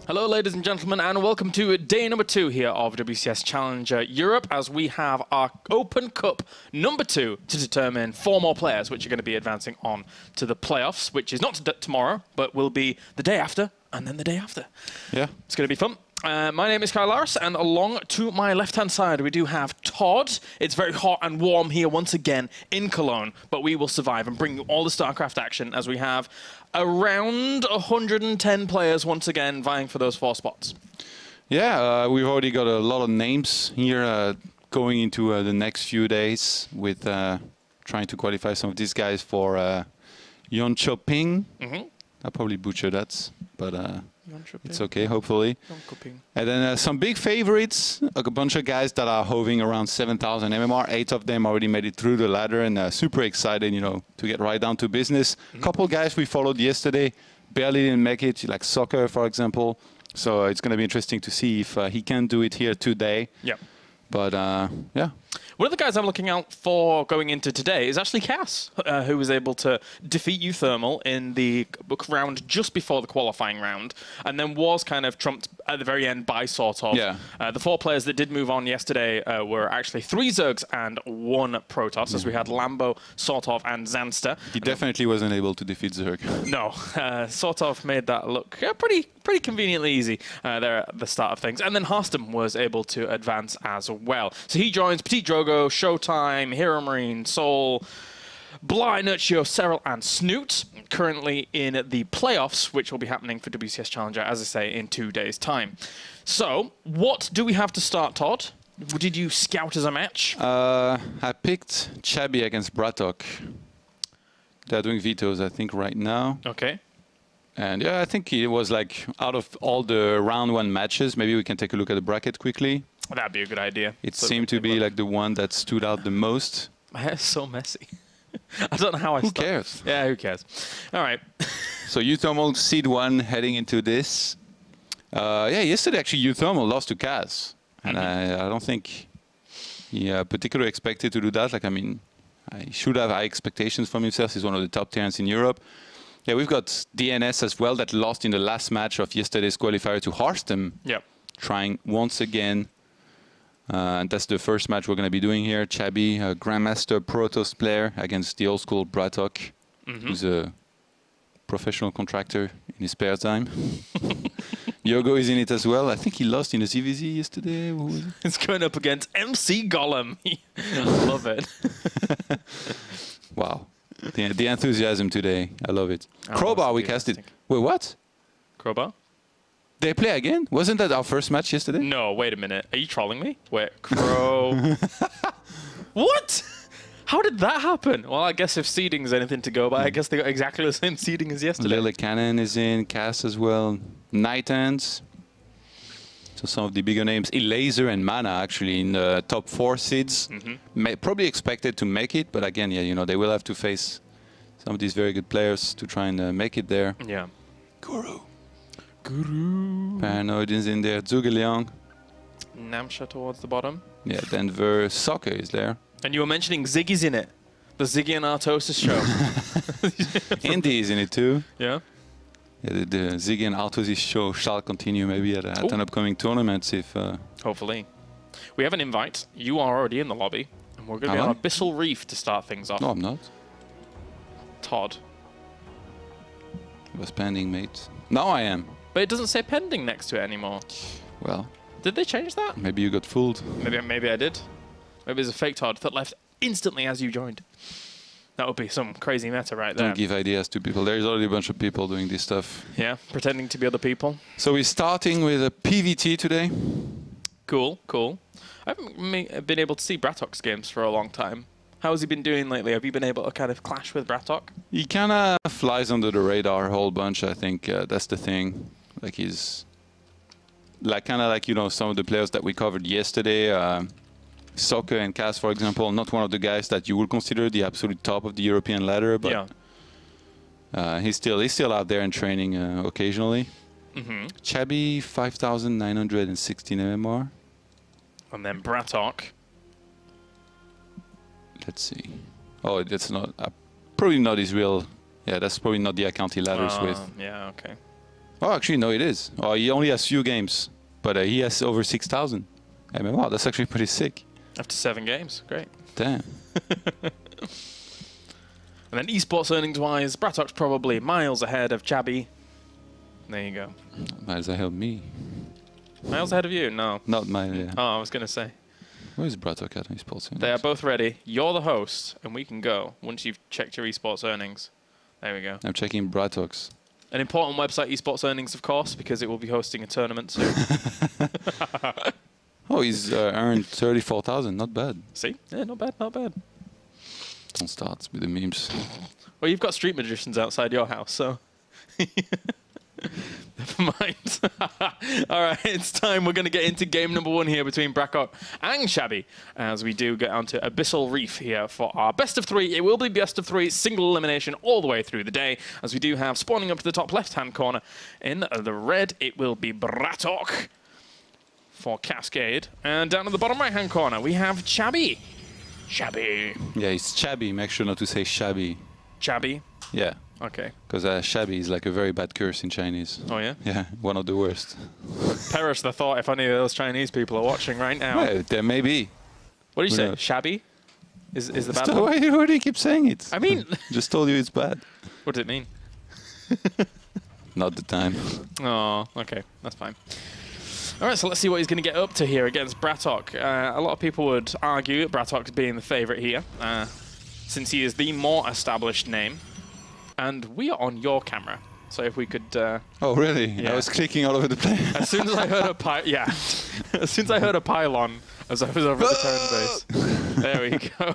Hello, ladies and gentlemen, and welcome to day number 2 here of WCS Challenger Europe, as we have our Open Cup number 2 to determine 4 more players, which are going to be advancing on to the playoffs, which is not tomorrow, but will be the day after, and then the day after. Yeah. It's going to be fun. My name is Kyle Laris, and along to my left-hand side, we do have Todd. It's very hot and warm here once again in Cologne, but we will survive and bring you all the StarCraft action as we have around 110 players once again vying for those 4 spots. Yeah, we've already got a lot of names here going into the next few days with trying to qualify some of these guys for Jönköping. I'll probably butcher that, but it's okay, hopefully. And then some big favorites, a bunch of guys that are hovering around 7,000 MMR. 8 of them already made it through the ladder and super excited, you know, to get right down to business. A couple guys we followed yesterday barely didn't make it, like Soccer, for example. So it's going to be interesting to see if he can do it here today. Yeah. But, yeah. One of the guys I'm looking out for going into today is actually Cass, who was able to defeat Uthermal in the round just before the qualifying round, and then was kind of trumped at the very end by sort of. Yeah. The 4 players that did move on yesterday were actually 3 Zergs and 1 Protoss, as we had Lambo, sort of, and Zanster. He definitely wasn't able to defeat Zerg. No, sort of made that look pretty conveniently easy there at the start of things. And then Harstam was able to advance as well. So he joins Petit Drogo, Showtime, Hero Marine, Soul, Bly, Nurtio, Serral, and Snoot, currently in the playoffs, which will be happening for WCS Challenger, as I say, in 2 days' time. So, what do we have to start, Todd? Did you scout as a match? I picked Chabby against BratOK. They're doing vetoes, I think, right now. Okay. And yeah, I think it was like, out of all the round 1 matches, maybe we can take a look at the bracket quickly. That'd be a good idea. It seemed to be like the one that stood out the most. My hair's so messy. I don't know how I Who cares? Yeah, who cares? All right. So Uthermal seed 1 heading into this. Yeah, yesterday actually Uthermal lost to Kaz. And I don't think he particularly expected to do that. Like, I mean, he should have high expectations from himself. He's one of the top tiers in Europe. Yeah, we've got DNS as well that lost in the last match of yesterday's qualifier to Harstam. Yep. Trying once again. And that's the first match we're going to be doing here. Chabby, a Grandmaster Protoss player against the old school BratOK, who's a professional contractor in his spare time. Yogo is in it as well. I think he lost in the CVZ yesterday. What was it? It's going up against MC Gollum. I love it. Wow. The enthusiasm today. I love it. Crowbar, we casted. Wait, what? Crowbar? They play again? Wasn't that our first match yesterday? No, wait a minute. Are you trolling me? Wait, Crow. What? How did that happen? Well, I guess if seeding is anything to go by, I guess they got exactly the same seeding as yesterday. Lily Cannon is in, Cass as well, Night Hands. So some of the bigger names. Elaser and Mana actually in the top 4 seeds. Probably expected to make it, but again, yeah, you know, they will have to face some of these very good players to try and make it there. Yeah. Guru. Paranoid is in there. Zhuge Namsha towards the bottom. Yeah, Denver. Soccer is there. And you were mentioning Ziggy's in it. The Ziggy and Artosis show. Indy is in it too. Yeah. Yeah, the Ziggy and Artosis show shall continue maybe at an upcoming tournament if... Hopefully. We have an invite. You are already in the lobby. And we're going to be on Abyssal Reef to start things off. No, I'm not. Todd. I was pending, mate. Now I am. But it doesn't say pending next to it anymore. Well. Did they change that? Maybe you got fooled. Maybe I did. Maybe there's a fake Todd that left instantly as you joined. That would be some crazy meta right there. Don't give ideas to people. There's already a bunch of people doing this stuff. Yeah, pretending to be other people. So we're starting with a PVT today. Cool, cool. I haven't been able to see BratOK's games for a long time. How has he been doing lately? Have you been able to kind of clash with BratOK? He kind of flies under the radar a whole bunch, I think. That's the thing. Like he's... like kind of like, you know, some of the players that we covered yesterday. Soccer and Cass, for example, not one of the guys that you would consider the absolute top of the European ladder, but he's still out there and training occasionally. Chabby, 5,916 MMR. And then BratOK. Let's see. Oh, that's not... probably not his real... Yeah, that's probably not the account he ladders with. Yeah, okay. Oh, actually, no, it is. Oh, he only has few games, but he has over 6,000. I mean, wow, that's actually pretty sick. After 7 games, great. Damn. And then esports earnings-wise, BratOK's probably miles ahead of Chabby. There you go. Miles ahead of me. Miles ahead of you? No. Not mine, yeah. Oh, I was going to say. Where is BratOK at esports earnings? They are both ready. You're the host, and we can go once you've checked your esports earnings. There we go. I'm checking BratOK's. An important website, esports earnings, of course, because it will be hosting a tournament soon. Oh, he's earned 34,000. Not bad. See? Yeah, not bad, not bad. Don't start with the memes. Well, you've got street magicians outside your house, so... Never mind. All right, it's time. We're going to get into game number 1 here between BratOK and Chabby, as we do get onto Abyssal Reef here for our best of 3. It will be best of 3, single elimination all the way through the day, as we do have spawning up to the top left-hand corner in the red. It will be BratOK for Cascade, and down at the bottom right-hand corner we have Chabby. Chabby. Yeah, it's Chabby. Make sure not to say shabby. Chabby. Yeah. Okay. Because shabby is like a very bad curse in Chinese. Oh, yeah? Yeah, one of the worst. Perish the thought if any of those Chinese people are watching right now. Well, there may be. What do you Who say? knows? Shabby? Is the bad So one? why do you keep saying it? I mean... Just told you it's bad. What does it mean? Not the time. Oh, okay. That's fine. All right, so let's see what he's going to get up to here against BratOK. A lot of people would argue BratOK being the favorite here, since he is the more established name. And we are on your camera, so if we could... Oh, really? Yeah. I was clicking all over the place. As soon as I heard as soon as I heard a pylon as I was over at the turn base. There we go.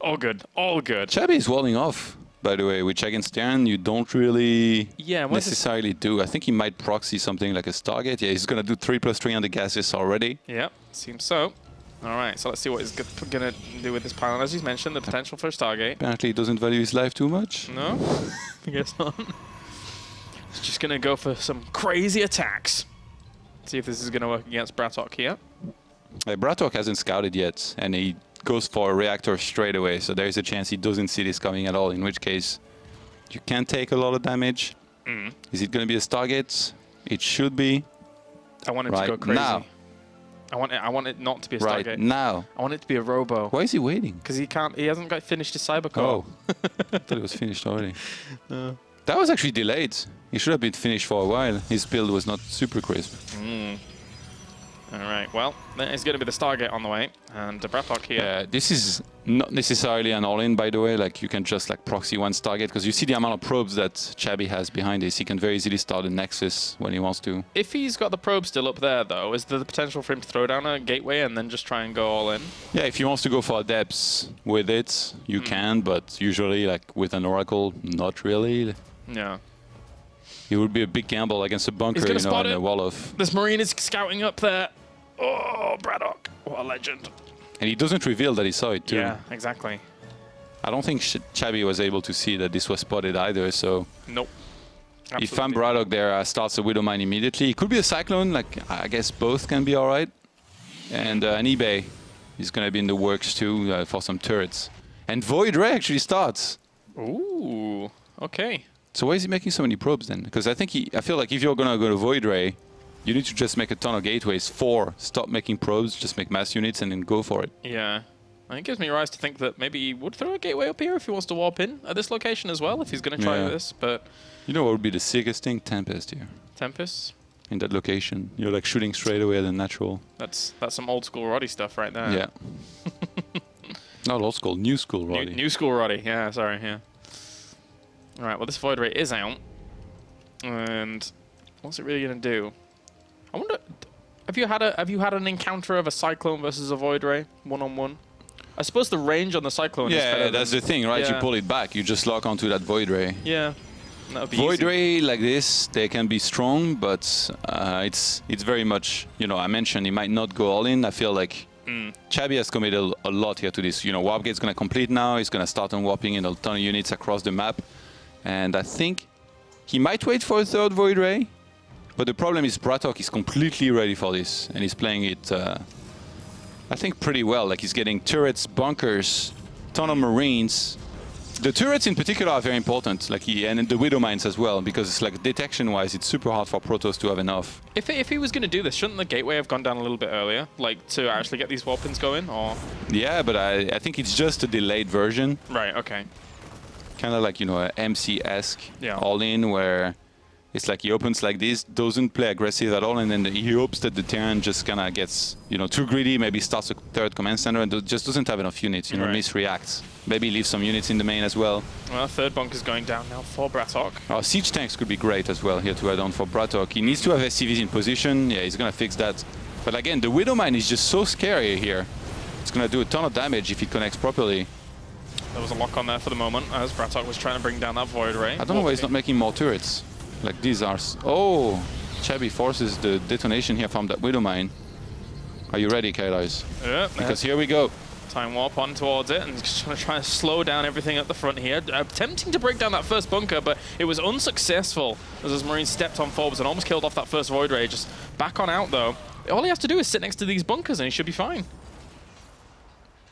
All good, all good. Chabby is walling off, by the way, which against Darren you don't really necessarily do. I think he might proxy something like a Stargate. Yeah, he's going to do 3+3 on the gases already. Yeah, seems so. All right, so let's see what he's going to do with this pylon. As he's mentioned, the potential for a Stargate. Apparently he doesn't value his life too much. No, I guess not. He's just going to go for some crazy attacks. See if this is going to work against BratOK here. BratOK hasn't scouted yet, and he goes for a reactor straight away, so there's a chance he doesn't see this coming at all, in which case you can take a lot of damage. Is it going to be a Stargate? It should be. I want him to go crazy. Now. I want it not to be a Stargate. Right now. I want it to be a Robo. Why is he waiting? Because he hasn't got finished his Cybercore. Oh, I thought it was finished already. That was actually delayed. He should have been finished for a while. His build was not super crisp. All right, well, there's going to be the Stargate on the way, and BratOK here. Yeah, this is not necessarily an all-in, by the way. Like, you can just like proxy one Stargate, because you see the amount of probes that Chabby has behind this. He can very easily start a Nexus when he wants to. If he's got the probe still up there, though, is there the potential for him to throw down a gateway and then just try and go all in? Yeah, if he wants to go for depths with it, you can, but usually, like, with an Oracle, not really. Yeah. It would be a big gamble against a bunker, you know, and a wall of... This Marine is scouting up there. Oh, BratOK, what a legend. And he doesn't reveal that he saw it, too. Yeah, exactly. I don't think Chabby was able to see that this was spotted either, so... Nope. Absolutely. If I'm BratOK there, starts a Widow Mine immediately. It could be a Cyclone, like, I guess both can be alright. And an eBay is going to be in the works, too, for some turrets. And Void Ray actually starts. Ooh, okay. So why is he making so many probes, then? Because I feel like if you're going to go to Void Ray, you need to just make a ton of gateways. Stop making probes, just make mass units and then go for it. Yeah. And it gives me rise to think that maybe he would throw a gateway up here if he wants to warp in at this location as well, if he's going to try this, but... You know what would be the sickest thing? Tempest here. Tempest? In that location. You're like shooting straight away at the natural. That's some old school Roddy stuff right there. Yeah. Not old school, new school Roddy. New school Roddy, yeah, sorry, yeah. Alright, well this Void Ray is out. And what's it really going to do? I wonder, have you had an encounter of a Cyclone versus a Void Ray one-on-one? I suppose the range on the Cyclone is better. Yeah, that's the thing, right? Yeah. You pull it back, you just lock onto that Void Ray. Yeah, that would be Void easy. Ray like this, they can be strong, but it's very much, you know, I mentioned he might not go all in. I feel like Chabby has committed a lot here to this. You know, Warp Gate's going to complete now. He's going to start on warping in a ton of units across the map. And I think he might wait for a third Void Ray. But the problem is BratOK is completely ready for this, and he's playing it, I think, pretty well. Like, he's getting turrets, bunkers, ton of Marines. The turrets in particular are very important, like and the Widow Mines as well, because it's like detection-wise, it's super hard for Protoss to have enough. If he was going to do this, shouldn't the gateway have gone down a little bit earlier, like to actually get these weapons going, or? Yeah, but I think it's just a delayed version. Right. Okay. Kind of like, you know, a MC-esque Yeah. all-in where it's like he opens like this, doesn't play aggressive at all, and then he hopes that the Terran just kind of gets, you know, too greedy, maybe starts a third command center and just doesn't have enough units, you know, Right. misreacts. Maybe leave some units in the main as well. Well, third bunker's going down now for BratOK. Siege tanks could be great as well here to add on for BratOK. He needs to have SCVs in position. Yeah, he's going to fix that. But again, the Widow Mine is just so scary here. It's going to do a ton of damage if it connects properly. There was a lock on there for the moment as BratOK was trying to bring down that Void Ray. I don't know why he's not making more turrets. Like these are... Oh! Chabby forces the detonation here from that Widow Mine. Are you ready, Kairos? Yeah. Because here we go. Time warp on towards it and just trying to slow down everything at the front here. Attempting to break down that first bunker, but it was unsuccessful as his Marines stepped on forwards and almost killed off that first Void Ray. Just back on out, though. All he has to do is sit next to these bunkers and he should be fine.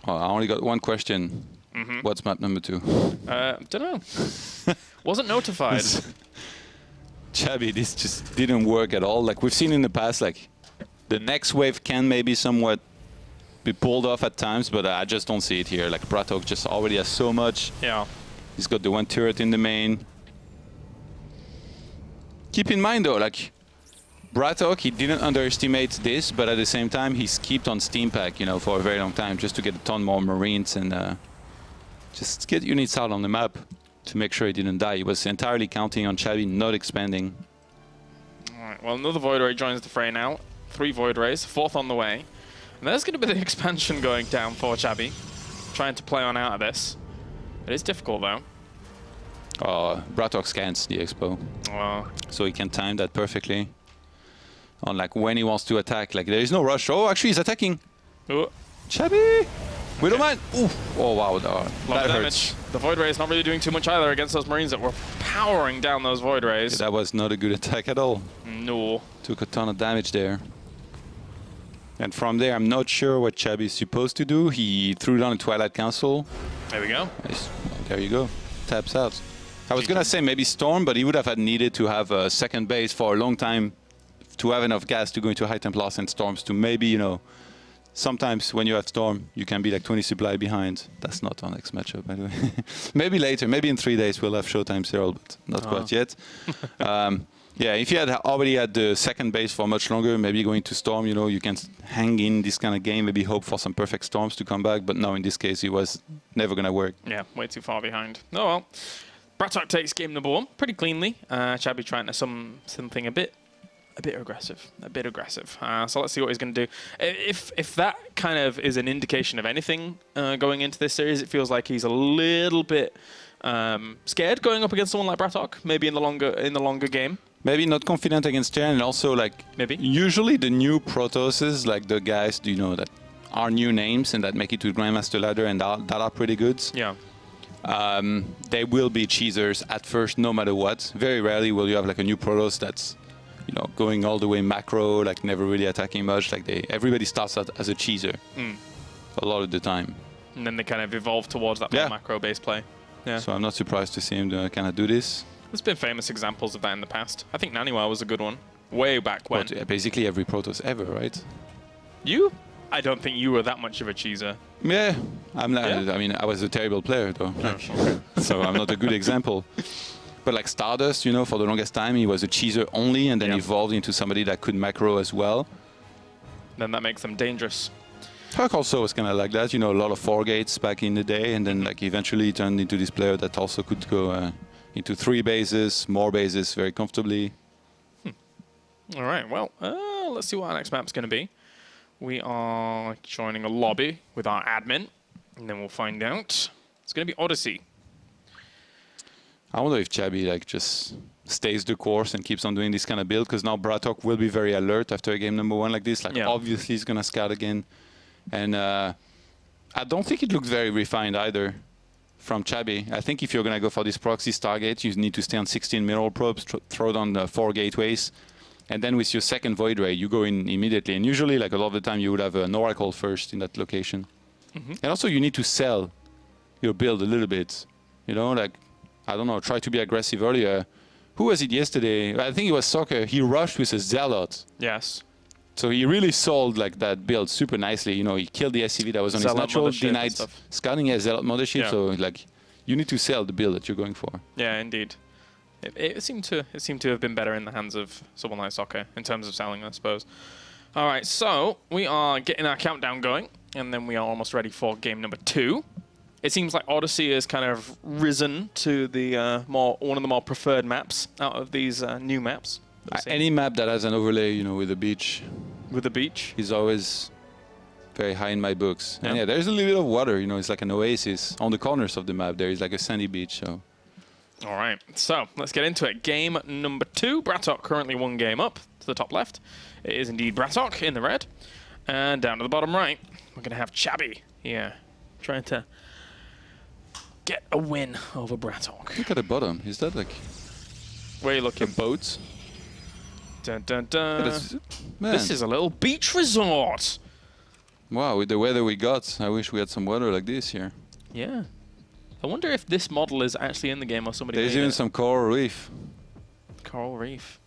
Oh, I only got one question. What's map number 2? Don't know. Wasn't notified. Chabby, this just didn't work at all. Like we've seen in the past, like the next wave can maybe somewhat be pulled off at times, but I just don't see it here. Like BratOK just already has so much. Yeah. He's got the one turret in the main. Keep in mind though, like BratOK, he didn't underestimate this, but at the same time, he's kept on Steam Pack, you know, for a very long time, just to get a ton more Marines and just get units out on the map to make sure he didn't die. He was entirely counting on Chabby not expanding. All right, well, another Void Ray joins the fray now. 3 Void Rays, 4th on the way. And there's going to be the expansion going down for Chabby, trying to play on out of this. It is difficult, though. BratOK scans the expo, so he can time that perfectly on like when he wants to attack. Like there is no rush. Oh, actually, he's attacking. Ooh. Chabby! We don't mind. Ooh. Oh, wow. That hurts. The Void Ray is not really doing too much either against those Marines that were powering down those Void Rays. Yeah, that was not a good attack at all. No. Took a ton of damage there. And from there, I'm not sure what Chabby is supposed to do. He threw down a Twilight Council. There we go. Nice. There you go. Taps out. I was going to say maybe Storm, but he would have needed to have a second base for a long time to have enough gas to go into High Templars and Storms to maybe, you know, sometimes when you have Storm, you can be like 20 supply behind. That's not our next matchup, by the way. Maybe later, maybe in 3 days we'll have Showtime Cyril, but not quite yet. Yeah, if you had already had the second base for much longer, maybe going to Storm, you know, you can hang in this kind of game, maybe hope for some perfect Storms to come back. But no, in this case, it was never going to work. Yeah, way too far behind. Oh well. BratOK takes game number 1 pretty cleanly. Chabby trying to something a bit aggressive. So let's see what he's going to do. If that kind of is an indication of anything going into this series, it feels like he's a little bit scared going up against someone like BratOK, maybe in the longer game. Maybe not confident against Terran, and also like maybe usually the new Protosses, like the guys, you know, that are new names and that make it to the Grandmaster ladder and that are pretty good. Yeah. They will be cheesers at first, no matter what. Very rarely will you have like a new Protoss that's, you know, going all the way macro, like never really attacking much. Like everybody starts out as a cheeser a lot of the time. And then they kind of evolve towards that more macro-based play. Yeah. So I'm not surprised to see him kind of do this. There's been famous examples of that in the past. I think Naniwa was a good one, way back when. Well, basically every Protoss ever, right? You? I don't think you were that much of a cheeser. Yeah, I'm not. I mean, I was a terrible player, though. Okay. So I'm not a good example. But like Stardust, you know, for the longest time, he was a cheeser only, and then evolved into somebody that could macro as well. Then that makes them dangerous. Huck also was kind of like that, you know, a lot of 4 gates back in the day, and then like eventually turned into this player that also could go into 3 bases, more bases very comfortably. All right, well, let's see what our next map's going to be. We are joining a lobby with our admin, and then we'll find out. It's going to be Odyssey. I wonder if Chabby like just stays the course and keeps on doing this kind of build, because now BratOK will be very alert after a game number 1 like this. Like obviously he's going to scout again. And I don't think it looks very refined either from Chabby. I think if you're going to go for this proxy Stargate, you need to stay on 16 mineral probes, throw down the 4 gateways, and then with your second Void Ray, you go in immediately. And usually, like a lot of the time, you would have an Oracle first in that location. And also, you need to sell your build a little bit You know, like, I don't know, try to be aggressive earlier. Who was it yesterday? I think it was Soccer. He rushed with a Zealot. Yes. So he really sold like that build super nicely. You know, he killed the SCV that was on his natural, denied scouting as Zealot Mothership. Yeah. So like, you need to sell the build that you're going for. Yeah, indeed. It seemed to have been better in the hands of someone like Soccer in terms of selling, I suppose. All right, so we are getting our countdown going, and then we are almost ready for game number 2. It seems like Odyssey has kind of risen to the one of the more preferred maps out of these new maps. Any map that has an overlay, you know, with a beach. With the beach? Is always very high in my books. Yeah. And yeah, there's a little bit of water, you know, it's like an oasis. On the corners of the map, there is like a sandy beach, so. All right, so let's get into it. Game number 2. BratOK currently 1 game up to the top left. It is indeed BratOK in the red. And down to the bottom right, we're going to have Chabby here, trying to get a win over BratOK. Look at the bottom. Is that like... Where are you looking? A boat? Dun, dun, dun. This is a little beach resort. Wow, with the weather we got, I wish we had some weather like this here. Yeah. I wonder if this model is actually in the game or somebody There's even some coral reef. Coral reef.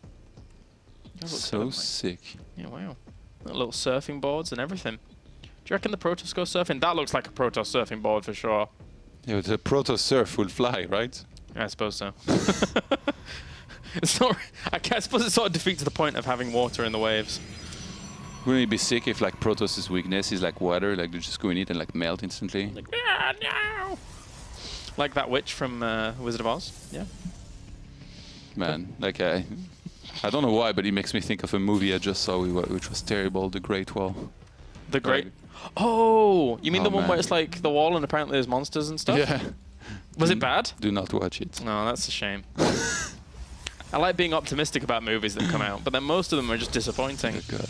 So sick. Yeah, wow. Little surfing boards and everything. Do you reckon the Protoss go surfing? That looks like a Protoss surfing board for sure. Yeah, the Protoss surf will fly, right? I suppose so. It's not, I suppose it sort of defeats the point of having water in the waves. Wouldn't it be sick if like Protoss' weakness is like water, like they just go in it and like melt instantly? Like, ah, no! Like that witch from Wizard of Oz. Yeah. Man, like I don't know why, but it makes me think of a movie I just saw, which was terrible, The Great Wall. The Great... Oh! You mean the one where it's like the wall and apparently there's monsters and stuff? Yeah. Was it bad? Do not watch it. No, that's a shame. I like being optimistic about movies that come out, but then most of them are just disappointing. Oh God.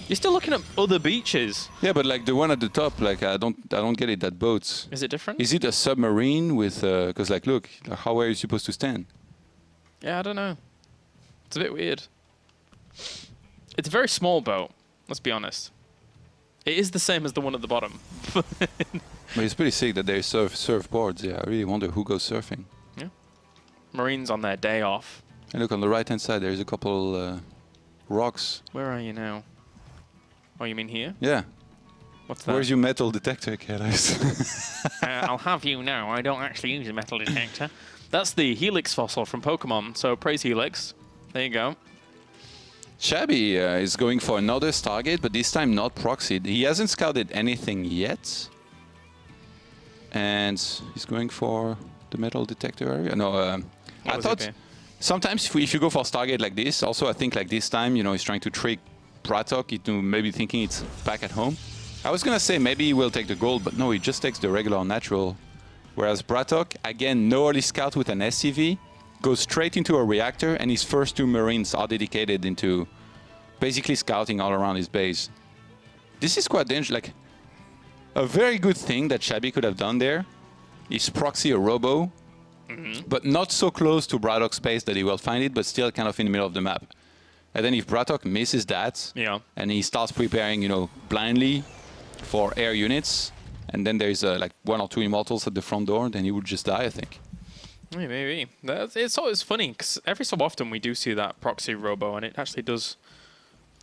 You're still looking at other beaches. Yeah, but like the one at the top, like I don't get it. That boat. Is it different? Is it a submarine with? Because like, look, how are you supposed to stand? Yeah, I don't know. It's a bit weird. It's a very small boat. Let's be honest. It is the same as the one at the bottom. But it's pretty sick that they surfboards. Yeah, I really wonder who goes surfing. Yeah. Marines on their day off. And look on the right-hand side. There's a couple rocks. Where are you now? Oh, you mean here? Yeah. What's that? Where's your metal detector, Kellis? I'll have you know, I don't actually use a metal detector. That's the Helix fossil from Pokemon, so praise Helix. There you go. Chabby is going for another Stargate, but this time not proxied. He hasn't scouted anything yet. And he's going for the metal detector area. No, I thought sometimes if you go for Stargate like this, also I think like this time, you know, he's trying to trick BratOK into maybe thinking it's back at home. I was gonna say maybe he will take the gold, but no, he just takes the regular natural. Whereas BratOK, again, no early scout with an SCV, goes straight into a reactor, and his first 2 Marines are dedicated into basically scouting all around his base. This is quite dangerous. Like, a very good thing that Chabby could have done there is proxy a robo, but not so close to BratOK's base that he will find it, but still kind of in the middle of the map. And then if BratOK misses that, and he starts preparing, you know, blindly for air units, and then there's like 1 or 2 immortals at the front door, then he would just die, I think. Maybe. It's always funny, because every so often we do see that proxy robo, and it actually does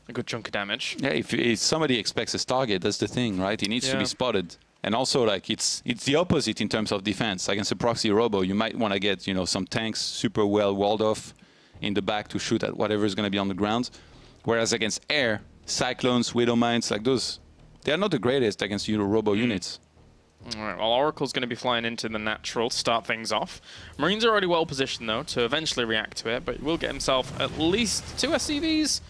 a good chunk of damage. Yeah, if somebody expects a Stargate, that's the thing, right? He needs to be spotted. And also, like, it's the opposite in terms of defense. Against a proxy robo, you might want to get, you know, some tanks super well walled off in the back to shoot at whatever is going to be on the ground. Whereas against air, Cyclones, Widow Mines, like those, they are not the greatest against robo units. All right, well, Oracle's going to be flying into the natural to start things off. Marines are already well positioned, though, to eventually react to it, but he will get himself at least 2 SCVs.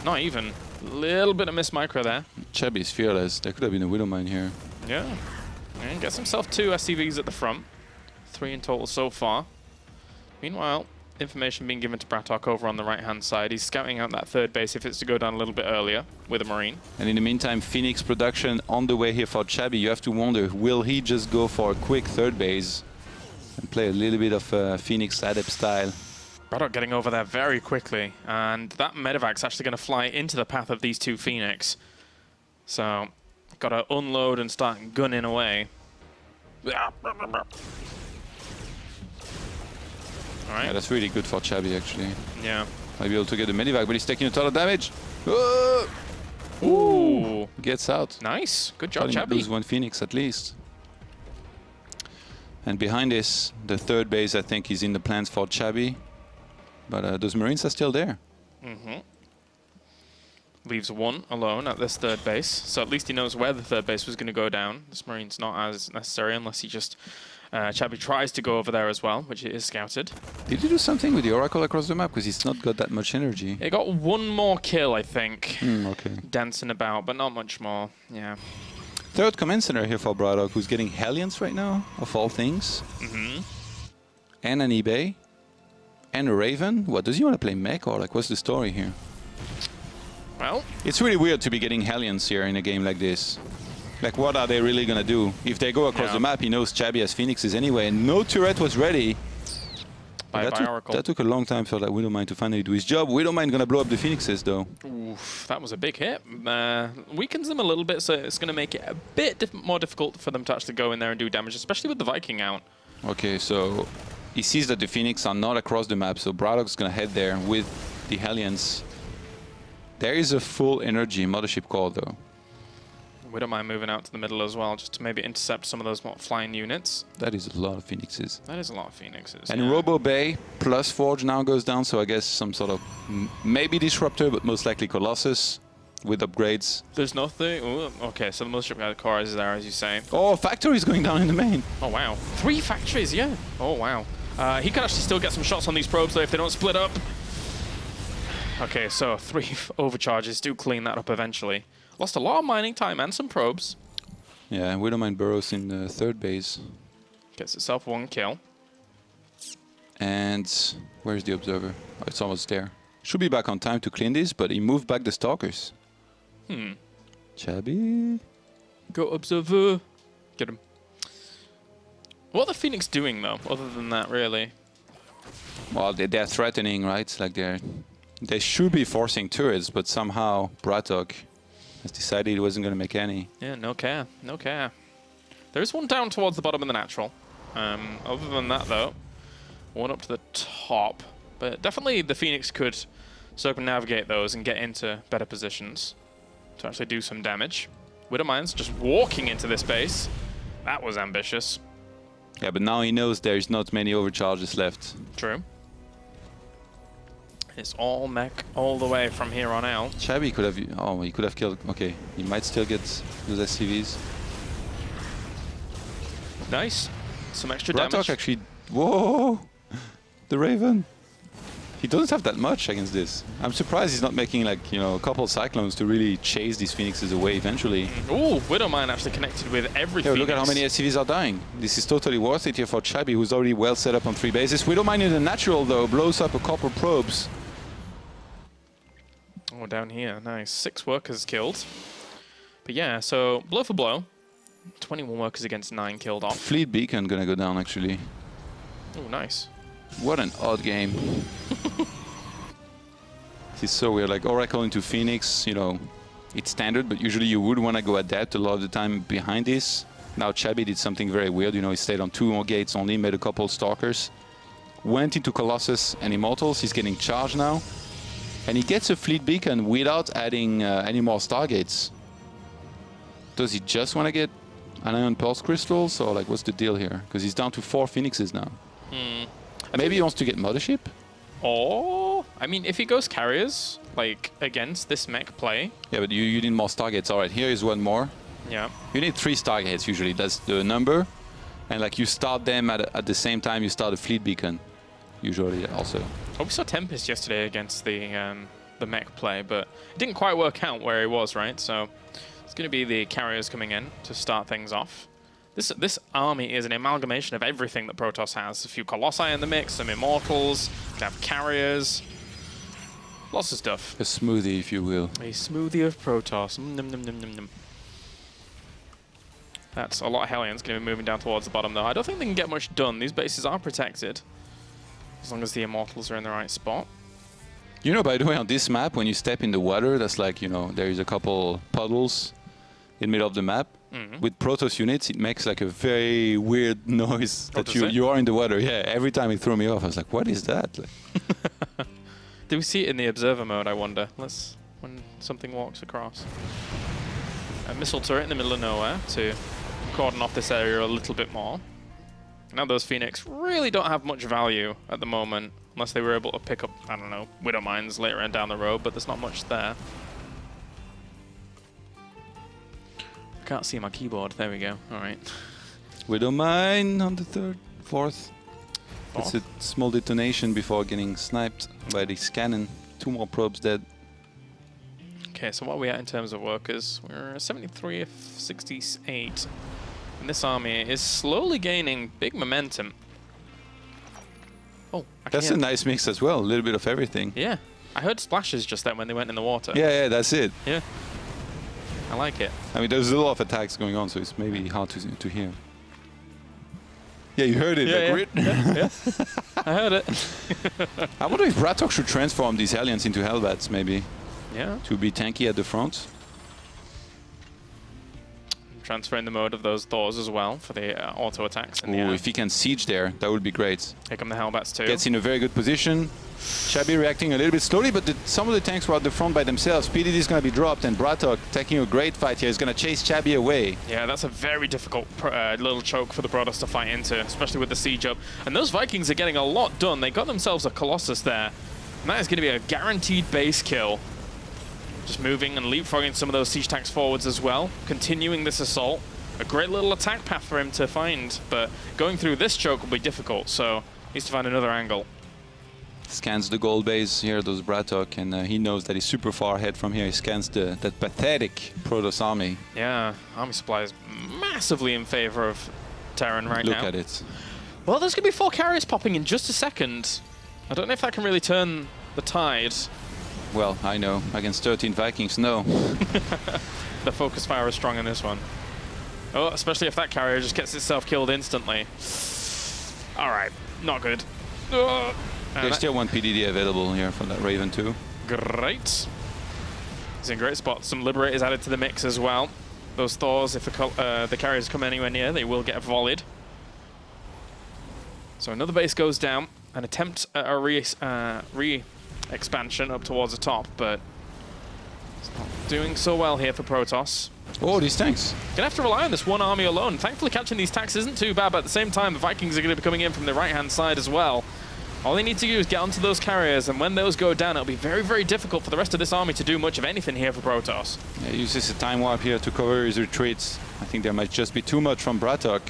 Not even. A little bit of miss micro there. Chabby's fearless. There could have been a Widow Mine here. Yeah. And gets himself 2 SCVs at the front. 3 in total so far. Meanwhile, information being given to BratOK over on the right-hand side. He's scouting out that 3rd base if it's to go down a little bit earlier with a Marine. And in the meantime, Phoenix production on the way here for Chabby. You have to wonder, will he just go for a quick 3rd base and play a little bit of Phoenix Adept style? BratOK getting over there very quickly, and that medevac's actually going to fly into the path of these 2 Phoenix. So, got to unload and start gunning away. All right. Yeah, that's really good for Chabby, actually. Yeah. Might be able to get the medivac, but he's taking a ton of damage. Ooh. Gets out. Nice. Good job, Chabby. Lose one Phoenix at least. And behind this, the third base, I think, is in the plans for Chabby. But those Marines are still there. Mm-hmm. Leaves one alone at this third base. So at least he knows where the third base was going to go down. This Marine's not as necessary unless he just... Chabby tries to go over there as well, which it is scouted. Did he do something with the Oracle across the map? Because he's not got that much energy. He got one more kill, I think. Okay. Dancing about, but not much more. Yeah. Third command center here for BratOK, who's getting Hellions right now, of all things. Mm-hmm. And an eBay. And a Raven. What, does he want to play mech, or like, what's the story here? Well, it's really weird to be getting Hellions here in a game like this. Like, what are they really going to do? If they go across the map, he knows Chabby has Phoenixes anyway, and no turret was ready. That took a long time for that Widowmine to finally do his job. Widowmine going to blow up the Phoenixes, though. Oof, that was a big hit. Weakens them a little bit, so it's going to make it a bit more difficult for them to actually go in there and do damage, especially with the Viking out. Okay, so he sees that the Phoenix are not across the map, so BratOK's going to head there with the Hellions. There is a full energy Mothership core, though. We don't mind moving out to the middle as well, just to maybe intercept some of those flying units. That is a lot of Phoenixes. That is a lot of Phoenixes. And Robo Bay plus Forge now goes down, so I guess some sort of maybe Disruptor, but most likely Colossus with upgrades. There's nothing. Ooh, okay, so the Mothership core is there, as you say. Oh, Factory's going down in the main. Oh, wow. 3 factories, yeah. Oh, wow. He can actually still get some shots on these probes, though, if they don't split up. Okay, so 3 overcharges do clean that up eventually. Lost a lot of mining time and some probes. Yeah, Widowmine burrows in the third base. Gets itself 1 kill. And where's the Observer? Oh, it's almost there. Should be back on time to clean this, but he moved back the Stalkers. Chabby. Go Observer. Get him. What are the Phoenix doing, though, other than that, really? Well, they're threatening, right? Like they should be forcing turrets, but somehow BratOK has decided he wasn't going to make any. Yeah, no care. No care. There's one down towards the bottom of the natural. Other than that, though, one up to the top. But definitely the Phoenix could circumnavigate those and get into better positions to actually do some damage. Widowmine's just walking into this base. That was ambitious. Yeah, but now he knows there's not many overcharges left. True. It's all mech all the way from here on out. Chabby could have... Oh, he could have killed... Okay, he might still get those SCVs. Nice. Some extra damage. BratOK actually... Whoa! The Raven. He doesn't have that much against this. I'm surprised he's not making, like, you know, a couple Cyclones to really chase these Phoenixes away eventually. Ooh, Widowmine actually connected with everything. Yeah, look at how many SCVs are dying. This is totally worth it here for Chabby, who's already well set up on 3 bases. Widowmine in the natural, though, blows up a couple probes. Oh, down here. Nice. 6 workers killed. But yeah, so blow for blow. 21 workers against 9 killed off. Fleet Beacon gonna go down, actually. Oh, nice. What an odd game. This is so weird. Like, Oracle into Phoenix, you know, it's standard, but usually you would want to go Adept a lot of the time behind this. Now Chabby did something very weird. You know, he stayed on 2 more gates only, made a couple Stalkers. Went into Colossus and Immortals. He's getting charged now. And he gets a Fleet Beacon without adding any more Stargates. Does he just want to get an Ion Pulse Crystals? Or, like, what's the deal here? Because he's down to 4 Phoenixes now. Maybe he wants to get Mothership? Or, I mean, if he goes Carriers, like, against this mech play... Yeah, but you need more Stargates. All right, here is one more. Yeah. You need 3 Stargates, usually. That's the number. And, like, you start them at the same time you start a Fleet Beacon. Usually, also. Oh, we saw Tempest yesterday against the mech play, but it didn't quite work out where he was, right? So it's going to be the Carriers coming in to start things off. This army is an amalgamation of everything that Protoss has. A few Colossi in the mix, some Immortals, you have Carriers, lots of stuff. A smoothie, if you will. A smoothie of Protoss. Num, num, num, num, num. That's a lot of Hellions going to be moving down towards the bottom, though. I don't think they can get much done. These bases are protected, as long as the Immortals are in the right spot. You know, by the way, on this map, when you step in the water, that's like, you know, there is a couple puddles in the middle of the map. with Protoss units, it makes like a very weird noise that you are in the water. Yeah, every time it threw me off. I was like, what is that? Like, do we see it in the observer mode, I wonder? When something walks across. A missile turret in the middle of nowhere to cordon off this area a little bit more. Now those Phoenix really don't have much value at the moment, unless they were able to pick up, I don't know, Widow Mines later on down the road, but there's not much there. I can't see my keyboard. There we go. All right. Widow Mine on the fourth. It's a small detonation before getting sniped by the cannon. 2 more probes dead. Okay, so what are we at in terms of workers? We're 73 of 68. And this army is slowly gaining big momentum. Oh, that's a nice mix as well. A little bit of everything. Yeah. I heard splashes just then when they went in the water. Yeah, that's it. Yeah. I like it. I mean, there's a lot of attacks going on, so it's maybe hard to hear. Yeah, you heard it. Yeah, like, yeah. I heard it. I wonder if BratOK should transform these Hellions into Hellbats, maybe. Yeah. To be tanky at the front. Transferring the mode of those Thors as well for the auto attacks in the air. If he can siege there, that would be great. Here come the Hellbats too. Gets in a very good position. Chabby reacting a little bit slowly, but some of the tanks were at the front by themselves. PDD is going to be dropped, and BratOK taking a great fight here is going to chase Chabby away. Yeah, that's a very difficult little choke for the Protoss to fight into, especially with the siege up. And those Vikings are getting a lot done. They got themselves a Colossus there, and that is going to be a guaranteed base kill. Just moving and leapfrogging some of those siege tanks forwards as well, continuing this assault. A great little attack path for him to find, but going through this choke will be difficult, so needs to find another angle. Scans the gold base here, those BratOK, and he knows that he's super far ahead from here. He scans that pathetic Protoss army. Yeah, army supply is massively in favor of Terran right now. Look at it. Well, there's going to be 4 carriers popping in just a second. I don't know if that can really turn the tide. Well, I know. Against 13 Vikings, no. The focus fire is strong in this one. Oh, especially if that carrier just gets itself killed instantly. All right, not good. There's still 1 PDD available here for that Raven too. Great. He's in a great spot. Some Liberators added to the mix as well. Those Thors, if the carriers come anywhere near, they will get volleyed. So another base goes down. An attempt at a re-expansion up towards the top, but it's not doing so well here for Protoss. Oh, these tanks. Gonna have to rely on this one army alone. Thankfully, catching these tanks isn't too bad, but at the same time, the Vikings are going to be coming in from the right-hand side as well. All they need to do is get onto those carriers, and when those go down, it'll be very, very difficult for the rest of this army to do much of anything here for Protoss. Yeah, he uses a time warp here to cover his retreats. I think there might just be too much from BratOK.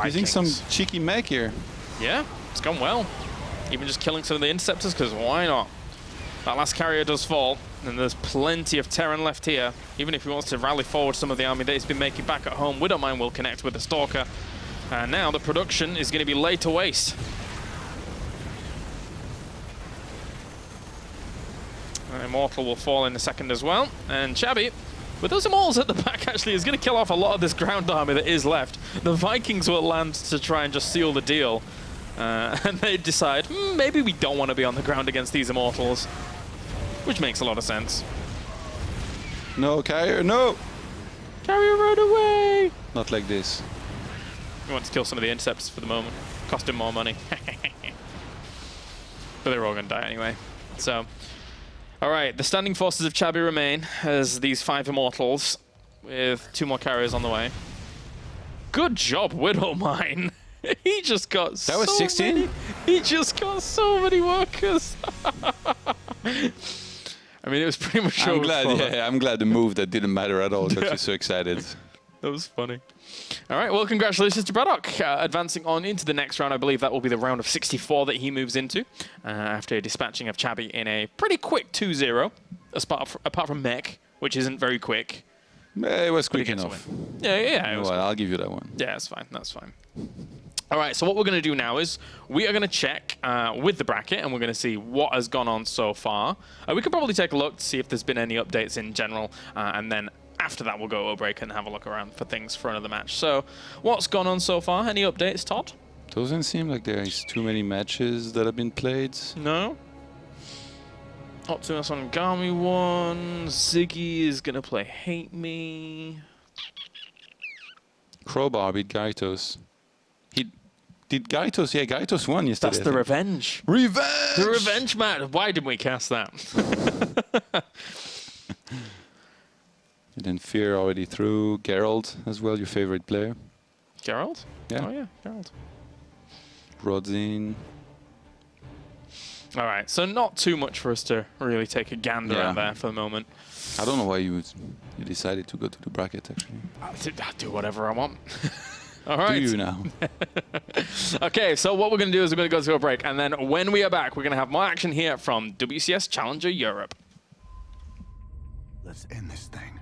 Using some cheeky mech here. Yeah, it's gone well. Even just killing some of the interceptors, because why not? That last carrier does fall, and there's plenty of Terran left here. Even if he wants to rally forward some of the army that he's been making back at home, Widow Mine will connect with the Stalker. And now the production is going to be laid to waste. Immortal will fall in a second as well. And Chabby, with those Immortals at the back, actually is going to kill off a lot of this ground army that is left. The Vikings will land to try and just seal the deal. And they decide, maybe we don't want to be on the ground against these Immortals. Which makes a lot of sense. No, carrier, no! Carrier, run away! Not like this. He wants to kill some of the interceptors for the moment. Cost him more money. But they're all going to die anyway. So, all right, the standing forces of Chabby remain as these 5 Immortals with 2 more carriers on the way. Good job, Widow Mine. He just got that was 16? He just got so many workers. I mean, it was pretty much I'm glad the move that didn't matter at all got you so excited. That was funny. All right, well, congratulations to BratOK. Advancing on into the next round. I believe that will be the round of 64 that he moves into after dispatching of Chabby in a pretty quick 2-0, apart from Mech, which isn't very quick. It was quick enough. Yeah, it was well, I'll give you that one. Yeah, that's fine. That's fine. All right, so what we're going to do now is we are going to check with the bracket, and we're going to see what has gone on so far. We could probably take a look to see if there's been any updates in general, and then after that we'll go over break and have a look around for things for another match. So what's gone on so far? Any updates, Todd? Doesn't seem like there is too many matches that have been played. No? Optimus on Gami won. Ziggy is going to play Hate Me. Crowbar beat Gyarados. He did Gyarados. Yeah, Gyarados won yesterday. That's the revenge. Revenge! The revenge match. Why didn't we cast that? And then Fear already threw. Geralt as well, your favorite player. Geralt? Yeah. Oh, yeah, Geralt. Rodzin. All right, so not too much for us to really take a gander at there for the moment. I don't know why you decided to go to the bracket, actually. I'll do whatever I want. All right. Do you now? Okay, so what we're going to do is we're going to go to a break, and then when we are back, we're going to have more action here from WCS Challenger Europe. Let's end this thing.